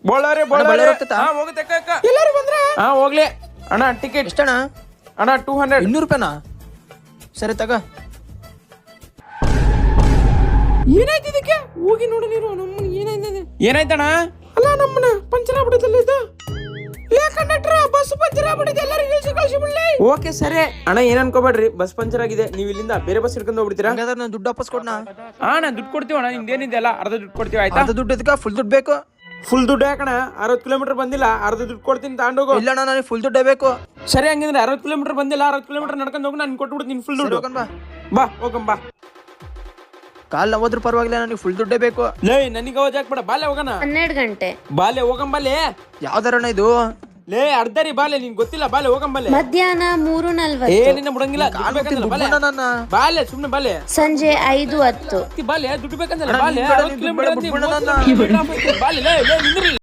ಬೋಳಾರೆ ಬಳ್ಳಾರಿ ಹೋಗ್ತೈತಾ? ಹೋಗುತ್ತೆ ಅಕ್ಕ ಎಲ್ಲರೂ ಬಂದ್ರ ಹೋಗ್ಲಿ ಅಣ್ಣ ಟಿಕೆಟ್ ಎಷ್ಟಣ್ಣ? ಅಣ್ಣ 200 200 ರೂಪಾಯಿನಾ? ಸರಿ ತಗ. ಏನಾಯ್ತು ಇದಕ್ಕೆ? ಹೋಗಿ ನೋಡಿ ನೀರು ನಮ್ಮನ್ನ ಏನಾಯ್ತಣ್ಣ? ಅಲ್ಲ ನಮ್ಮನ್ನ ಪಂಚರ್ ಆಗ್ಬಿಡುತ್ತಲ್ಲ ಇದು. ಕಂಡಕ್ಟರ್ ಬಸ್ ಪಂಚರ್ ಆಗ್ಬಿಟ್ಟಿದೆ, ಎಲ್ಲರೂ ಇಳಿಸಿ ಕಳಿಸಿ ಬಿಡ್ಲಿ. ಓಕೆ ಸರಿ ಅಣ್ಣ, ಏನ್ ಅನ್ಕೋಬೇಡ್ರಿ, ಬಸ್ ಪಂಚರ್ ಆಗಿದೆ, ನೀವು ಇಲ್ಲಿಂದ ಬೇರೆ ಬಸ್ ಹಿಡ್ಕೊಂಡು ಹೋಗ್ಬಿಡ್ತೀರಾ? ಹಂಗಾದ್ರೆ ನಾನು ದುಡ್ಡು ವಾಪಸ್ ಕೊಡ್ನಾ? ನಾನು ದುಡ್ಡು ಕೊಡ್ತೀವಿ ಅಣ್ಣ, ನಿಮ್ದೇನಿದೆ ಅಲ್ಲ ಅರ್ಧ ದುಡ್ಡು ಕೊಡ್ತೀವಿ ಆಯ್ತಾ? ಅರ್ಧ ದುಡ್ಡು ಇದಕ್ಕ ಫುಲ್ ದುಡ್ಡು ಬೇಕು? ಫುಲ್ ದುಡ್ಡು ಯಾಕಣ? 60 ಕಿಲೋಮೀಟರ್ ಬಂದಿಲ್ಲ, ಅರ್ಧ ದುಡ್ಡು ಕೊಡ್ತೀನಿ ತಗೊಂಡೋಗು. ಇಲ್ಲ ಅಣ್ಣ, ನನಗೆ ಫುಲ್ ದುಡ್ಡೇ ಬೇಕು. ಸರಿ ಹಂಗಂದ್ರೆ 60 ಕಿಲೋಮೀಟರ್ ಬಂದಿಲ್ಲ, 60 ಕಿಲೋಮೀಟರ್ ನಡ್ಕೊಂಡು ಹೋಗಿ ನಾನು ಕೊಟ್ಬಿಡ್ತೀನಿ ಫುಲ್ ದುಡ್ಡು. ಬಾ ಬಾ ಹೋಗಂಬಾ. ಕಾಲ್ ಹೋದ್ರು ಪರವಾಗಿಲ್ಲ, ನನಗೆ ಫುಲ್ ದುಡ್ಡೇ ಬೇಕು. ಲೇ ನನಗೆ ಅವಾಜ್ ಹಾಕ್ಬೇಡ, ಬಾಲೆ ಹೋಗೋಣ. 12 ಗಂಟೆ ಬಾಲೆ ಹೋಗಂಬಾಲೆ. ಯಾವ್ದಾರಣ್ಣ ಇದು? ಲೇ ಅರ್ಧರಿ ಬಾಲೆ, ನಿನ್ ಗೊತ್ತಿಲ್ಲ, ಬಾಲೆ ಹೋಗಂಬಾಲೆ. ಮಧ್ಯಾಹ್ನ 3:40 ಏ ನಿನ್ನ ಮುಡಂಗಿಲ್ಲ, ದುಡ್ಡು ಬೇಕಂದ್ರೆ ಬಾಲೆ. ಬಾಲೆ ಸುಮ್ನೆ ಬಾಲೆ. ಸಂಜೆ 5:10 ಬಾಲೆ ದುಡ್ಡು ಬೇಕಂದ್ರೆ ಅಣ್ಣ, ಬಾಲೆ. ನಿನ್ ಕಡೆ 60 ಕಿಲೋಮೀಟರ್ ಬಿಡ್ಬೇಡ ನನ್ನ. ಬಾಲೆ. ಲೇ ನಿಂದ್ರಿ.